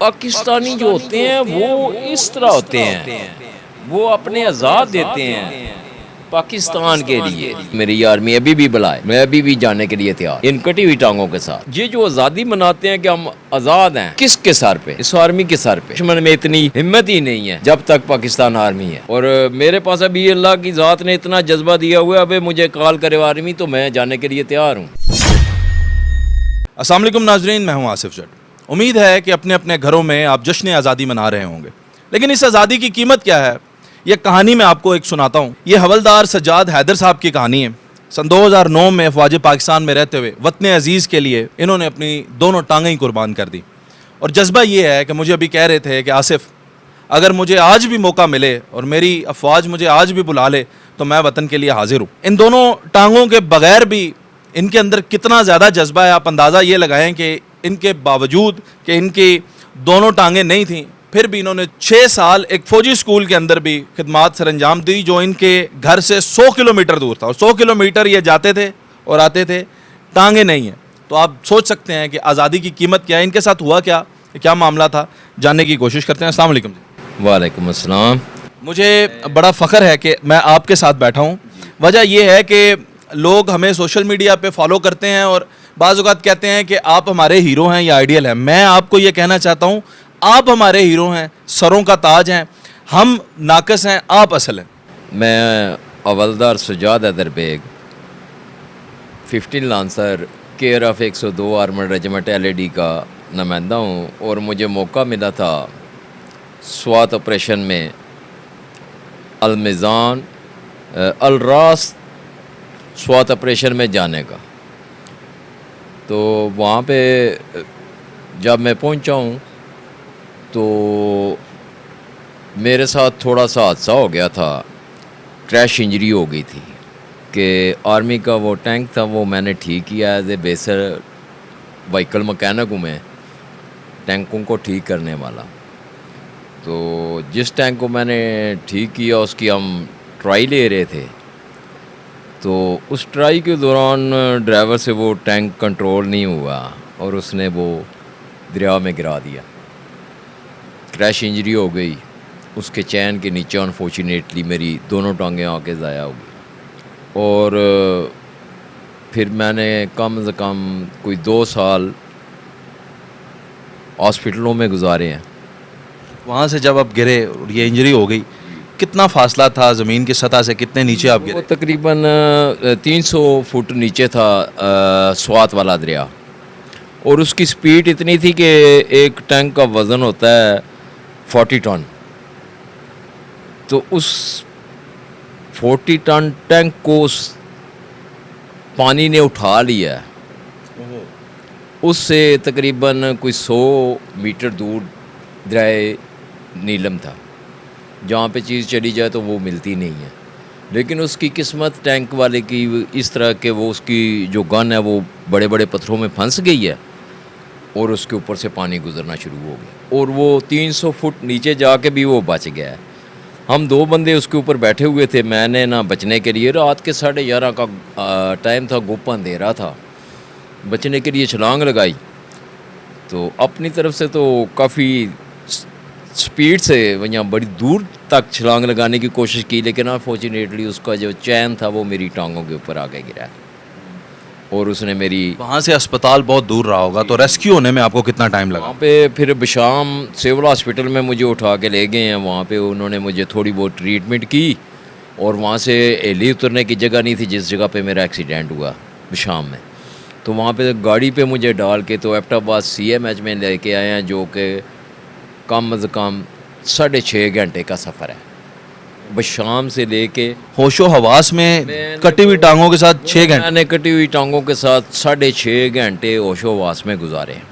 پاکستانی جو ہوتے ہیں وہ اس طرح ہوتے ہیں، وہ اپنے آزاد دیتے ہیں پاکستان کے لیے. میری آرمی ابھی بھی بلائے، میں ابھی بھی جانے کے لیے تیار، ان کٹی ہوئی ٹانگوں کے ساتھ. یہ جو آزادی مناتے ہیں کہ ہم آزاد ہیں، کس کے سر پہ؟ اس آرمی کے سر پہ. دشمن میں اتنی ہمت ہی نہیں ہے جب تک پاکستان آرمی ہے. اور میرے پاس ابھی اللہ کی ذات نے اتنا جذبہ دیا ہوا ہے، ابھی مجھے کال کرے آرمی تو میں جانے کے لیے تیار ہوں. السلام علیکم ناظرین، میں ہوں آصف جٹ. امید ہے کہ اپنے اپنے گھروں میں آپ جشن آزادی منا رہے ہوں گے، لیکن اس آزادی کی قیمت کیا ہے؟ یہ کہانی میں آپ کو ایک سناتا ہوں. یہ حوالدار سجاد حیدر صاحب کی کہانی ہے. سن 2009 میں افواج پاکستان میں رہتے ہوئے وطن عزیز کے لیے انہوں نے اپنی دونوں ٹانگیں قربان کر دی. اور جذبہ یہ ہے کہ مجھے ابھی کہہ رہے تھے کہ آصف، اگر مجھے آج بھی موقع ملے اور میری افواج مجھے آج بھی بلا لے تو میں وطن کے لیے حاضر ہوں. ان دونوں ٹانگوں کے بغیر بھی ان کے اندر کتنا زیادہ جذبہ ہے، آپ اندازہ یہ لگائیں کہ ان کے باوجود کہ ان کی دونوں ٹانگیں نہیں تھیں، پھر بھی انہوں نے 6 سال ایک فوجی اسکول کے اندر بھی خدمات سر انجام دی، جو ان کے گھر سے 100 کلومیٹر دور تھا. اور 100 کلومیٹر یہ جاتے تھے اور آتے تھے، ٹانگیں نہیں ہیں. تو آپ سوچ سکتے ہیں کہ آزادی کی قیمت کیا ہے. ان کے ساتھ ہوا کیا معاملہ تھا، جاننے کی کوشش کرتے ہیں. السلام علیکم. وعلیکم السلام. مجھے بڑا فخر ہے کہ میں آپ کے ساتھ بیٹھا ہوں. وجہ یہ ہے کہ لوگ ہمیں سوشل میڈیا پہ فالو کرتے ہیں اور بعض اوقات کہتے ہیں کہ آپ ہمارے ہیرو ہیں یا آئیڈیل ہیں. میں آپ کو یہ کہنا چاہتا ہوں، آپ ہمارے ہیرو ہیں، سروں کا تاج ہیں. ہم ناقص ہیں، آپ اصل ہیں. میں حوالدار Sajjad Haider Baig 15 lancer care of 102 armour regiment LAD کا نمائندہ ہوں. اور مجھے موقع ملا تھا سوات آپریشن میں المیزان الراس سوات آپریشن میں جانے کا. تو وہاں پہ جب میں پہنچا ہوں تو میرے ساتھ تھوڑا سا حادثہ ہو گیا تھا، کریش انجری ہو گئی تھی. کہ آرمی کا وہ ٹینک تھا وہ میں نے ٹھیک کیا ایز اے بیسر وہیکل مکینک ہوں میں، ٹینکوں کو ٹھیک کرنے والا. تو جس ٹینک کو میں نے ٹھیک کیا اس کی ہم ٹرائی لے رہے تھے، تو اس ٹرائی کے دوران ڈرائیور سے وہ ٹینک کنٹرول نہیں ہوا اور اس نے وہ دریا میں گرا دیا. کریش انجری ہو گئی. اس کے چین کے نیچے انفارچونیٹلی میری دونوں ٹانگیں آ کے ضائع ہو گئی. اور پھر میں نے کم از کم کوئی 2 سال ہاسپٹلوں میں گزارے ہیں. وہاں سے جب آپ گرے اور یہ انجری ہو گئی، کتنا فاصلہ تھا زمین کی سطح سے، کتنے نیچے آپ گرے؟ وہ تقریباً 300 فٹ نیچے تھا سوات والا دریا. اور اس کی سپیڈ اتنی تھی کہ ایک ٹینک کا وزن ہوتا ہے 40 ٹن. تو اس 40 ٹن ٹینک کو اس پانی نے اٹھا لیا. اس سے تقریباً کوئی 100 میٹر دور دریائے نیلم تھا، جہاں پہ چیز چلی جائے تو وہ ملتی نہیں ہے. لیکن اس کی قسمت ٹینک والے کی اس طرح کہ وہ اس کی جو گن ہے وہ بڑے بڑے پتھروں میں پھنس گئی ہے اور اس کے اوپر سے پانی گزرنا شروع ہو گیا. اور وہ 300 فٹ نیچے جا کے بھی وہ بچ گیا ہے. ہم 2 بندے اس کے اوپر بیٹھے ہوئے تھے. میں نے نا بچنے کے لیے، رات کے 11:30 کا ٹائم تھا، گپ اندھیرا تھا، بچنے کے لیے چھلانگ لگائی. تو اپنی طرف سے تو کافی سپیڈ سے یہاں بڑی دور تک چھلانگ لگانے کی کوشش کی، لیکن انفارچونیٹلی اس کا جو چین تھا وہ میری ٹانگوں کے اوپر آ کے گرا اور اس نے میری... وہاں سے اسپتال بہت دور رہا ہوگا، تو ریسکیو ہونے میں آپ کو کتنا ٹائم لگا؟ وہاں پہ پھر بشام سول ہاسپٹل میں مجھے اٹھا کے لے گئے ہیں. وہاں پہ انہوں نے مجھے تھوڑی بہت ٹریٹمنٹ کی. اور وہاں سے ہیلی اترنے کی جگہ نہیں تھی جس جگہ پہ میرا ایکسیڈنٹ ہوا بشام میں. تو وہاں پہ گاڑی پہ مجھے ڈال کے تو ایبٹ آباد CMH میں لے کے آئے ہیں، جو کہ کم از کم 6.5 گھنٹے کا سفر ہے بشام سے لے کے. ہوش و حواس میں کٹی ہوئی ٹانگوں کے ساتھ 6 گھنٹے؟ میں نے کٹی ہوئی ٹانگوں کے ساتھ 6.5 گھنٹے ہوش و حواس میں گزارے ہیں.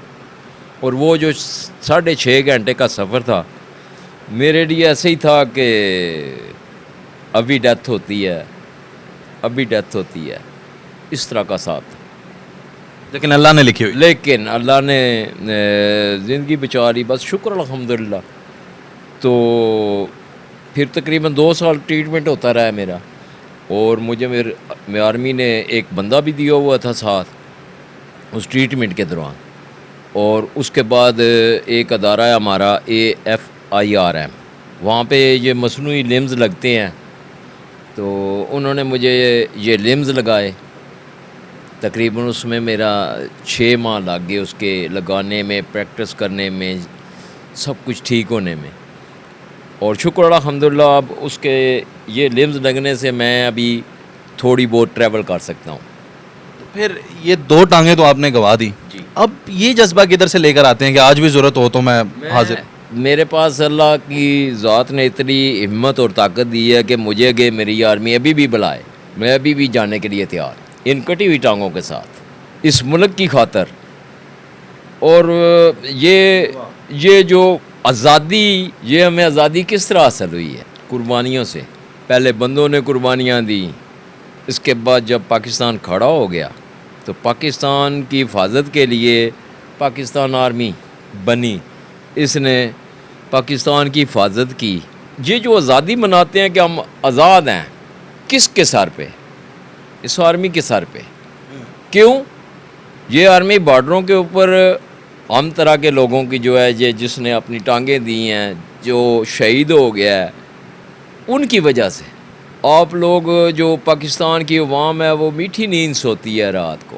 اور وہ جو 6.5 گھنٹے کا سفر تھا میرے لیے ایسے ہی تھا کہ ابھی ڈیتھ ہوتی ہے، ابھی ڈیتھ ہوتی ہے، اس طرح کا ساتھ. لیکن اللہ نے لکھی ہوئی، لیکن اللہ نے زندگی بچا لی، بس شکر الحمدللہ. تو پھر تقریباً 2 سال ٹریٹمنٹ ہوتا رہا میرا. اور مجھے آرمی نے ایک بندہ بھی دیا ہوا تھا ساتھ اس ٹریٹمنٹ کے دوران. اور اس کے بعد ایک ادارہ ہے ہمارا AFIRM، وہاں پہ یہ مصنوعی لمز لگتے ہیں، تو انہوں نے مجھے یہ لمز لگائے، تقریباً اس میں میرا 6 ماہ لگ گئے اس کے لگانے میں، پریکٹس کرنے میں، سب کچھ ٹھیک ہونے میں، اور شکر الحمدللہ اب اس کے یہ لمز لگنے سے میں ابھی تھوڑی بہت ٹریول کر سکتا ہوں۔ پھر یہ 2 ٹانگیں تو آپ نے گوا دی، جی، اب یہ جذبہ کدھر سے لے کر آتے ہیں کہ آج بھی ضرورت ہو تو میں حاضر؟ میرے پاس اللہ کی ذات نے اتنی ہمت اور طاقت دی ہے کہ مجھے کہ میری آرمی ابھی بھی بلائے، میں ابھی بھی جانے کے لیے تیار، ان کٹی ہوئی ٹانگوں کے ساتھ، اس ملک کی خاطر۔ اور یہ جو آزادی، یہ ہمیں آزادی کس طرح حاصل ہوئی ہے؟ قربانیوں سے۔ پہلے بندوں نے قربانیاں دیں، اس کے بعد جب پاکستان کھڑا ہو گیا تو پاکستان کی حفاظت کے لیے پاکستان آرمی بنی، اس نے پاکستان کی حفاظت کی۔ یہ جو آزادی مناتے ہیں کہ ہم آزاد ہیں، کس کے سر پہ؟ اس آرمی کے سر پہ۔ کیوں؟ یہ آرمی بارڈروں کے اوپر ہم طرح کے لوگوں کی جو ہے یہ جس نے اپنی ٹانگیں دی ہیں، جو شہید ہو گیا ہے، ان کی وجہ سے آپ لوگ جو پاکستان کی عوام ہے وہ میٹھی نیند سوتی ہے رات کو،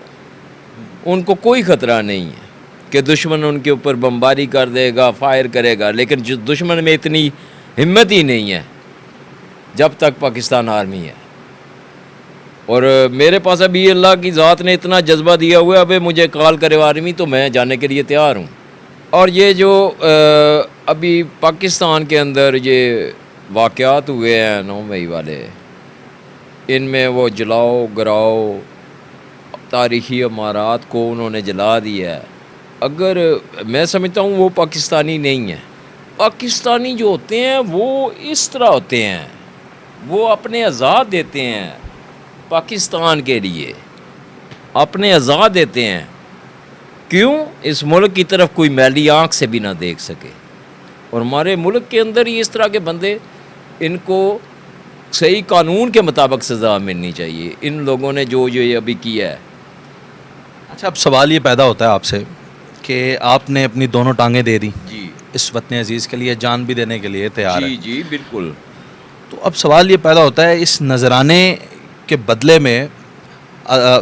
ان کو کوئی خطرہ نہیں ہے کہ دشمن ان کے اوپر بمباری کر دے گا، فائر کرے گا، لیکن جو دشمن میں اتنی ہمت ہی نہیں ہے جب تک پاکستان آرمی ہے۔ اور میرے پاس ابھی اللہ کی ذات نے اتنا جذبہ دیا ہوا ہے، ابھی مجھے کال کرے آرمی تو میں جانے کے لیے تیار ہوں۔ اور یہ جو ابھی پاکستان کے اندر یہ واقعات ہوئے ہیں 9 مئی والے، ان میں وہ جلاؤ گراؤ تاریخی عمارات کو انہوں نے جلا دیا ہے، اگر میں سمجھتا ہوں وہ پاکستانی نہیں ہے۔ پاکستانی جو ہوتے ہیں وہ اس طرح ہوتے ہیں، وہ اپنے آزاد دیتے ہیں پاکستان کے لیے، اپنے آزاد دیتے ہیں۔ کیوں؟ اس ملک کی طرف کوئی میلی آنکھ سے بھی نہ دیکھ سکے۔ اور ہمارے ملک کے اندر ہی اس طرح کے بندے، ان کو صحیح قانون کے مطابق سزا ملنی چاہیے، ان لوگوں نے جو یہ ابھی کیا ہے۔ اچھا، اب سوال یہ پیدا ہوتا ہے آپ سے کہ آپ نے اپنی دونوں ٹانگیں دے دی، جی اس وطن عزیز کے لیے جان بھی دینے کے لیے تیار ہے، جی بالکل۔ تو اب سوال یہ پیدا ہوتا ہے اس نذرانے کے بدلے میں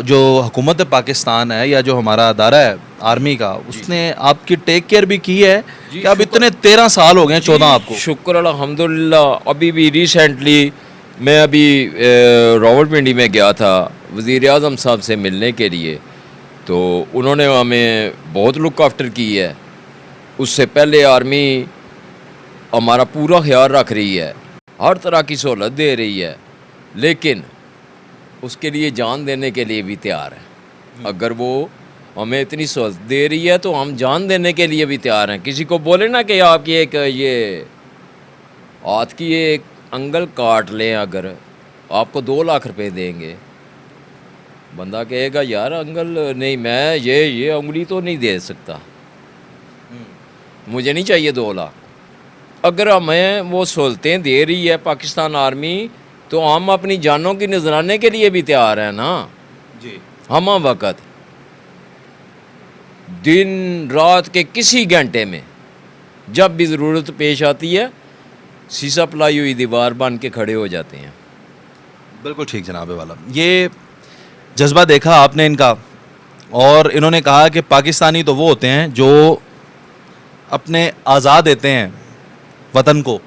جو حکومت پاکستان ہے یا جو ہمارا ادارہ ہے آرمی کا، اس نے آپ کی ٹیک کیئر بھی کی ہے کہ اب اتنے 13 سال ہو گئے ہیں، 14 آپ کو؟ شکر الحمدللہ۔ ابھی بھی ریسنٹلی میں ابھی راولپنڈی میں گیا تھا وزیر اعظم صاحب سے ملنے کے لیے، تو انہوں نے ہمیں بہت لک آفٹر کی ہے۔ اس سے پہلے آرمی ہمارا پورا خیال رکھ رہی ہے، ہر طرح کی سہولت دے رہی ہے، لیکن اس کے لیے جان دینے کے لیے بھی تیار ہے۔ اگر وہ ہمیں اتنی سہولت دے رہی ہے تو ہم جان دینے کے لیے بھی تیار ہیں۔ کسی کو بولے نا کہ آپ کی ایک یہ ہاتھ کی ایک انگل کاٹ لیں، اگر آپ کو 2 لاکھ روپے دیں گے، بندہ کہے گا یار انگل نہیں، میں یہ انگلی تو نہیں دے سکتا، مجھے نہیں چاہیے 2 لاکھ۔ اگر ہمیں وہ سہولتیں دے رہی ہے پاکستان آرمی تو ہم اپنی جانوں کی نذرانے کے لیے بھی تیار ہیں نا۔ جی، ہم وقت دن رات کے کسی گھنٹے میں جب بھی ضرورت پیش آتی ہے، سیسا پلائی ہوئی دیوار بن کے کھڑے ہو جاتے ہیں۔ بالکل ٹھیک جناب والا، یہ جذبہ دیکھا آپ نے ان کا، اور انہوں نے کہا کہ پاکستانی تو وہ ہوتے ہیں جو اپنے آزاد دیتے ہیں وطن کو،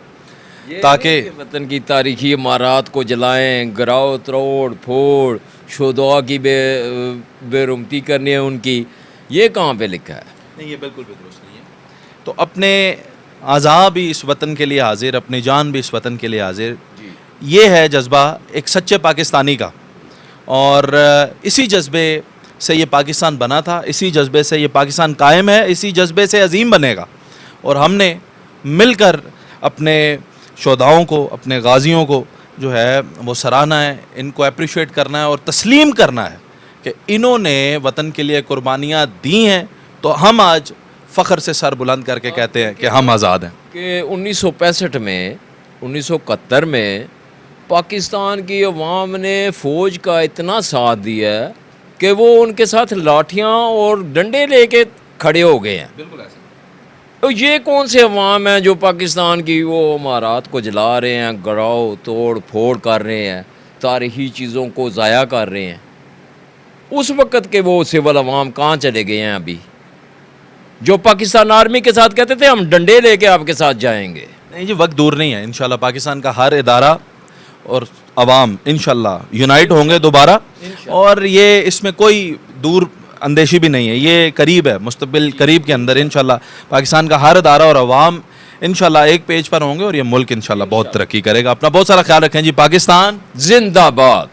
تاکہ وطن کی تاریخی عمارات کو جلائیں، گراؤ تروڑ پھوڑ، شہداء کی بے رحمتی کرنی ہے ان کی، یہ کہاں پہ لکھا ہے؟ نہیں، یہ بالکل بھی درست نہیں ہے۔ تو اپنے اعضاء بھی اس وطن کے لیے حاضر، اپنی جان بھی اس وطن کے لیے حاضر، یہ ہے جذبہ ایک سچے پاکستانی کا، اور اسی جذبے سے یہ پاکستان بنا تھا، اسی جذبے سے یہ پاکستان قائم ہے، اسی جذبے سے عظیم بنے گا۔ اور ہم نے مل کر اپنے شہداؤں کو، اپنے غازیوں کو جو ہے وہ سراہنا ہے، ان کو اپریشیٹ کرنا ہے اور تسلیم کرنا ہے کہ انہوں نے وطن کے لیے قربانیاں دی ہیں، تو ہم آج فخر سے سر بلند کر کے کہتے ہیں کہ ہم آزاد ہیں۔ کہ 1965 میں 1971 میں پاکستان کی عوام نے فوج کا اتنا ساتھ دیا ہے کہ وہ ان کے ساتھ لاٹھیاں اور ڈنڈے لے کے کھڑے ہو گئے ہیں. بالکل ایسا. تو یہ کون سے عوام ہیں جو پاکستان کی وہ امارات کو جلا رہے ہیں, گراؤ توڑ پھوڑ کر رہے ہیں, تاریخی چیزوں کو ضائع کر رہے ہیں؟ اس وقت کے وہ سول عوام کہاں چلے گئے ہیں ابھی, جو پاکستان آرمی کے ساتھ کہتے تھے ہم ڈنڈے لے کے آپ کے ساتھ جائیں گے؟ نہیں جی, وقت دور نہیں ہے. انشاءاللہ پاکستان کا ہر ادارہ اور عوام انشاءاللہ یونائٹ ہوں گے دوبارہ, اور یہ اس میں کوئی دور اندیشی بھی نہیں ہے, یہ قریب ہے, مستقبل قریب کے اندر انشاءاللہ پاکستان کا ہر ادارہ اور عوام انشاءاللہ ایک پیج پر ہوں گے, اور یہ ملک انشاءاللہ بہت ترقی کرے گا. اپنا بہت سارا خیال رکھیں جی. پاکستان زندہ باد.